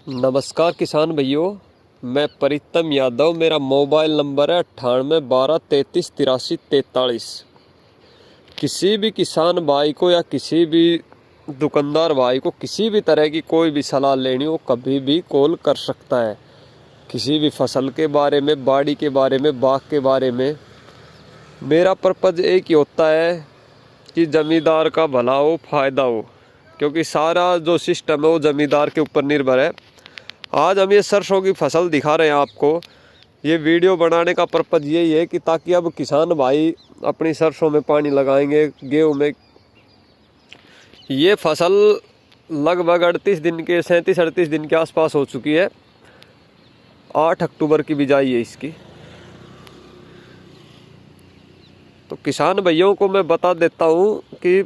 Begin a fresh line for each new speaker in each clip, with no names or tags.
नमस्कार किसान भाइयों, मैं प्रीतम यादव। मेरा मोबाइल नंबर है 9812338343। किसी भी किसान भाई को या किसी भी दुकानदार भाई को किसी भी तरह की कोई भी सलाह लेनी हो कभी भी कॉल कर सकता है। किसी भी फसल के बारे में, बाड़ी के बारे में, बाग के बारे में। मेरा पर्पज़ एक ही होता है कि ज़मींदार का भला हो, फ़ायदा हो, क्योंकि सारा जो सिस्टम है वो ज़मींदार के ऊपर निर्भर है। आज हम ये सरसों की फसल दिखा रहे हैं आपको। ये वीडियो बनाने का पर्पज़ यही है कि ताकि अब किसान भाई अपनी सरसों में पानी लगाएंगे, गेहूँ में। ये फसल लगभग 38 दिन के 37-38 दिन के आसपास हो चुकी है। 8 अक्टूबर की बिजाई है इसकी। तो किसान भाइयों को मैं बता देता हूँ कि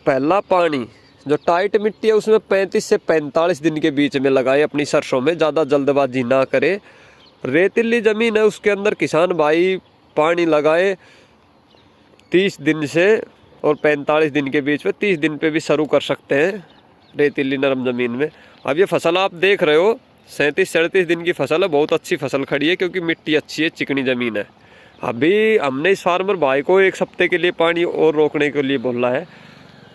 पहला पानी जो टाइट मिट्टी है उसमें 35 से 45 दिन के बीच में लगाए अपनी सरसों में। ज़्यादा जल्दबाजी ना करें। रेतीली ज़मीन है उसके अंदर किसान भाई पानी लगाए 30 दिन से और 45 दिन के बीच में। 30 दिन पे भी शुरू कर सकते हैं रेतीली नरम ज़मीन में। अब ये फसल आप देख रहे हो 37-37 दिन की फसल है। बहुत अच्छी फसल खड़ी है क्योंकि मिट्टी अच्छी है, चिकनी ज़मीन है। अभी हमने इस फार्मर भाई को 1 हफ्ते के लिए पानी और रोकने के लिए बोला है।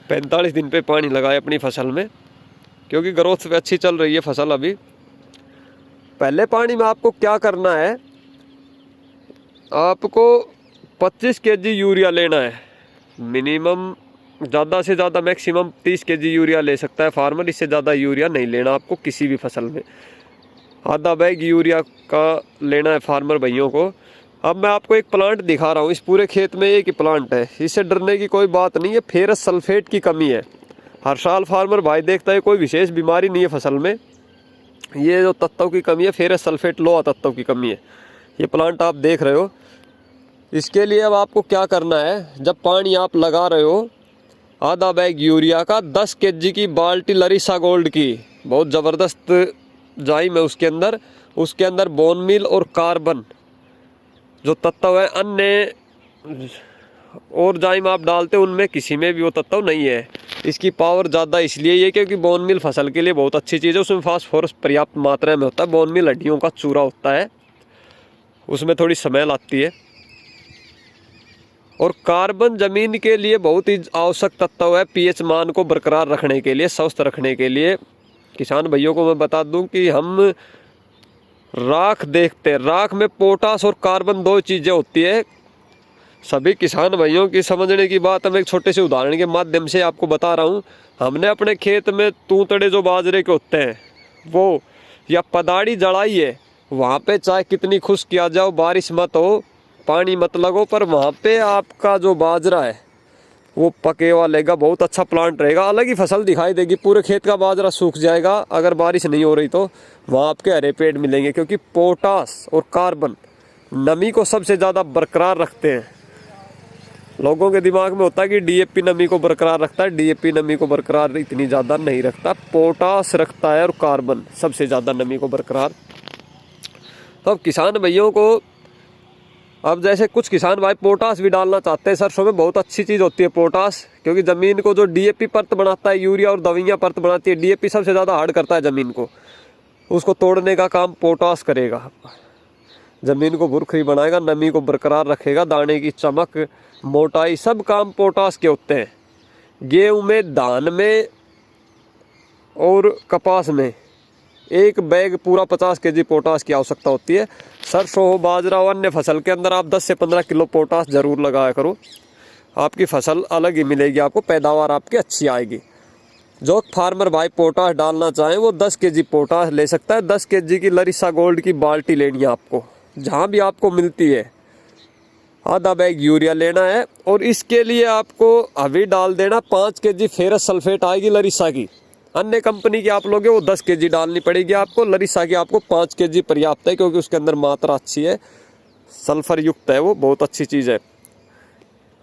45 दिन पे पानी लगाए अपनी फसल में क्योंकि ग्रोथ पे अच्छी चल रही है फसल। अभी पहले पानी में आपको क्या करना है, आपको 25 केजी यूरिया लेना है मिनिमम। ज़्यादा से ज़्यादा मैक्सिमम 30 केजी यूरिया ले सकता है फार्मर। इससे ज़्यादा यूरिया नहीं लेना आपको किसी भी फसल में। आधा बैग यूरिया का लेना है फार्मर भाइयों को। अब मैं आपको एक प्लांट दिखा रहा हूँ। इस पूरे खेत में एक ही प्लांट है, इससे डरने की कोई बात नहीं है। फेरस सल्फेट की कमी है। हर साल फार्मर भाई देखता है, कोई विशेष बीमारी नहीं है फसल में। ये जो तत्वों की कमी है, फेरस सल्फेट लोहा तत्वों की कमी है। ये प्लांट आप देख रहे हो। इसके लिए अब आपको क्या करना है, जब पानी आप लगा रहे हो, आधा बैग यूरिया का 10 केजी की बाल्टी लरीसा गोल्ड की, बहुत ज़बरदस्त जाइम है उसके अंदर बोन मील और कार्बन जो तत्व है, अन्य और जाइम आप डालते हैं उनमें किसी में भी वो तत्व नहीं है। इसकी पावर ज़्यादा इसलिए ये क्योंकि बोन मील फसल के लिए बहुत अच्छी चीज़ है। उसमें फास्फोरस पर्याप्त मात्रा में होता है। बोन मील हड्डियों का चूरा होता है, उसमें थोड़ी स्मेल आती है। और कार्बन ज़मीन के लिए बहुत ही आवश्यक तत्व है पीएच मान को बरकरार रखने के लिए, स्वस्थ रखने के लिए। किसान भाइयों को मैं बता दूं कि हम राख देखते हैं, राख में पोटास और कार्बन 2 चीज़ें होती है। सभी किसान भाइयों की समझने की बात मैं एक छोटे से उदाहरण के माध्यम से आपको बता रहा हूँ। हमने अपने खेत में तूतड़े जो बाजरे के होते हैं वो, या पदाड़ी जड़ाई है, वहाँ पे चाहे कितनी खुश्क आ जाओ, बारिश मत हो, पानी मत लगो, पर वहाँ पे आपका जो बाजरा है वो पकेवा लेगा। बहुत अच्छा प्लांट रहेगा, अलग ही फसल दिखाई देगी। पूरे खेत का बाजरा सूख जाएगा अगर बारिश नहीं हो रही तो। वहाँ आपके हरे पेड़ मिलेंगे क्योंकि पोटास और कार्बन नमी को सबसे ज़्यादा बरकरार रखते हैं। लोगों के दिमाग में होता है कि डीएपी नमी को बरकरार रखता है। डीएपी नमी को बरकरार इतनी ज़्यादा नहीं रखता, पोटास रखता है और कार्बन सबसे ज़्यादा नमी को बरकरार। तो अब किसान भाइयों को, अब जैसे कुछ किसान भाई पोटास भी डालना चाहते हैं सरसों में, बहुत अच्छी चीज़ होती है पोटास, क्योंकि ज़मीन को जो डीएपी परत बनाता है, यूरिया और दवाइयाँ परत बनाती है, डीएपी सबसे ज़्यादा हार्ड करता है ज़मीन को। उसको तोड़ने का काम पोटास करेगा, ज़मीन को भुरखरी बनाएगा, नमी को बरकरार रखेगा, दाने की चमक, मोटाई, सब काम पोटास के होते हैं। गेहूँ में, धान में और कपास में एक बैग पूरा 50 केजी पोटास की आवश्यकता होती है। सरसों हो, बाजरा हो, अन्य फसल के अंदर आप 10 से 15 किलो पोटास ज़रूर लगाया करो। आपकी फसल अलग ही मिलेगी, आपको पैदावार आपकी अच्छी आएगी। जो फार्मर भाई पोटास डालना चाहें वो 10 केजी पोटास ले सकता है। 10 केजी की लरीसा गोल्ड की बाल्टी लेनी है आपको, जहाँ भी आपको मिलती है। आधा बैग यूरिया लेना है और इसके लिए आपको अभी डाल देना 5 केजी फेरस सल्फेट आएगी लरीसा की। अन्य कंपनी की आप लोगे वो 10 केजी डालनी पड़ेगी आपको। लरीसा की आपको 5 केजी पर्याप्त है क्योंकि उसके अंदर मात्रा अच्छी है, सल्फर युक्त है, वो बहुत अच्छी चीज़ है।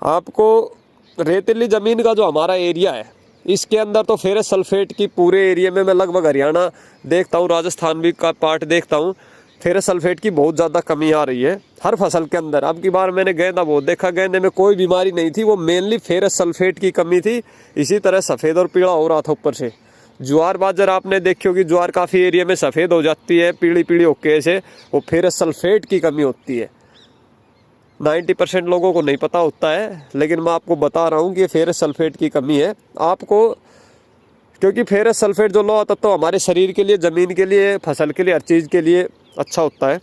आपको रेतीली ज़मीन का जो हमारा एरिया है इसके अंदर तो फेरस सल्फेट की पूरे एरिया में, मैं लगभग हरियाणा देखता हूँ, राजस्थान भी का पार्ट देखता हूँ, फेरस सल्फेट की बहुत ज़्यादा कमी आ रही है हर फसल के अंदर। अब की बार मैंने गेंदा बहुत देखा, गेंदे में कोई बीमारी नहीं थी, वो मेनली फेरस सल्फेट की कमी थी। इसी तरह सफ़ेद और पीला हो रहा था ऊपर से। ज्वार बाजरा आपने देखी होगी, ज्वार काफ़ी एरिया में सफ़ेद हो जाती है पीली पीली होके से, वो फेरस सल्फेट की कमी होती है। 90% लोगों को नहीं पता होता है, लेकिन मैं आपको बता रहा हूँ कि फेरस सल्फेट की कमी है आपको, क्योंकि फेरस सल्फेट जो लौह तत्व हमारे शरीर के लिए, ज़मीन के लिए, फसल के लिए, हर चीज़ के लिए अच्छा होता है।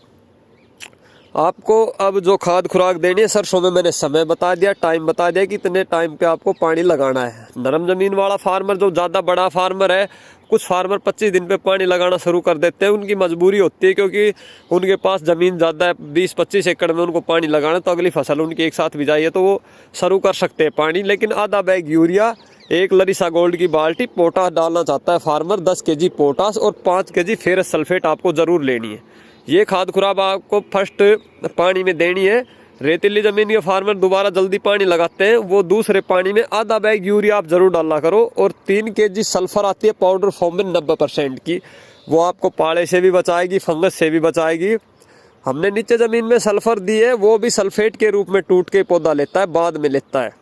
आपको अब जो खाद खुराक देनी है, सरसों में मैंने समय बता दिया, टाइम बता दिया कि इतने टाइम पे आपको पानी लगाना है। नरम ज़मीन वाला फार्मर, जो ज़्यादा बड़ा फार्मर है, कुछ फार्मर 25 दिन पे पानी लगाना शुरू कर देते हैं, उनकी मजबूरी होती है क्योंकि उनके पास ज़मीन ज़्यादा है, 20-25 एकड़ में उनको पानी लगाना, तो अगली फसल उनकी एक साथ बिजाई है तो वो शुरू कर सकते हैं पानी। लेकिन आधा बैग यूरिया, 1 लरीसा गोल्ड की बाल्टी पोटास डालना चाहता है फार्मर, 10 kg पोटास और 5 kg फेरस सल्फेट आपको ज़रूर लेनी है। ये खाद खुराक आपको फर्स्ट पानी में देनी है। रेतीली ज़मीन के फार्मर दोबारा जल्दी पानी लगाते हैं, वो दूसरे पानी में आधा बैग यूरिया आप ज़रूर डाला करो। और 3 kg सल्फ़र आती है पाउडर फॉर्म में 90% की, वो आपको पाड़े से भी बचाएगी, फंगस से भी बचाएगी। हमने नीचे ज़मीन में सल्फ़र दी है, वो भी सल्फेट के रूप में टूट के पौधा लेता है, बाद में लेता है,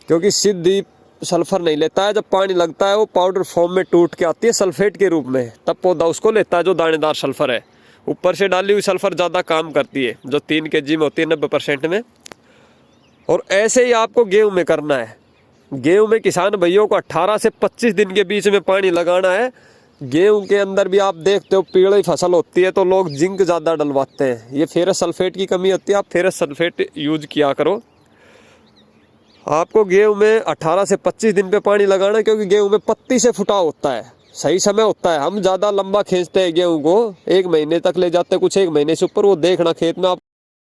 क्योंकि सीधी सल्फ़र नहीं लेता है। जब पानी लगता है वो पाउडर फॉर्म में टूट के आती है सल्फेट के रूप में, तब पौधा उसको लेता है जो दानेदार सल्फ़र है। ऊपर से डाली हुई सल्फ़र ज़्यादा काम करती है, जो 3 kg में होती है 90% में। और ऐसे ही आपको गेहूं में करना है। गेहूं में किसान भाइयों को 18 से 25 दिन के बीच में पानी लगाना है। गेहूं के अंदर भी आप देखते हो पीली फसल होती है तो लोग जिंक ज़्यादा डलवाते हैं, ये फेरस सल्फेट की कमी होती है। आप फेरस सल्फेट यूज किया करो। आपको गेहूं में 18 से 25 दिन पे पानी लगाना है, क्योंकि गेहूं में पत्ती से फुटाव होता है, सही समय होता है। हम ज़्यादा लंबा खींचते हैं गेहूं को, 1 महीने तक ले जाते हैं, कुछ 1 महीने से ऊपर। वो देखना खेत में आप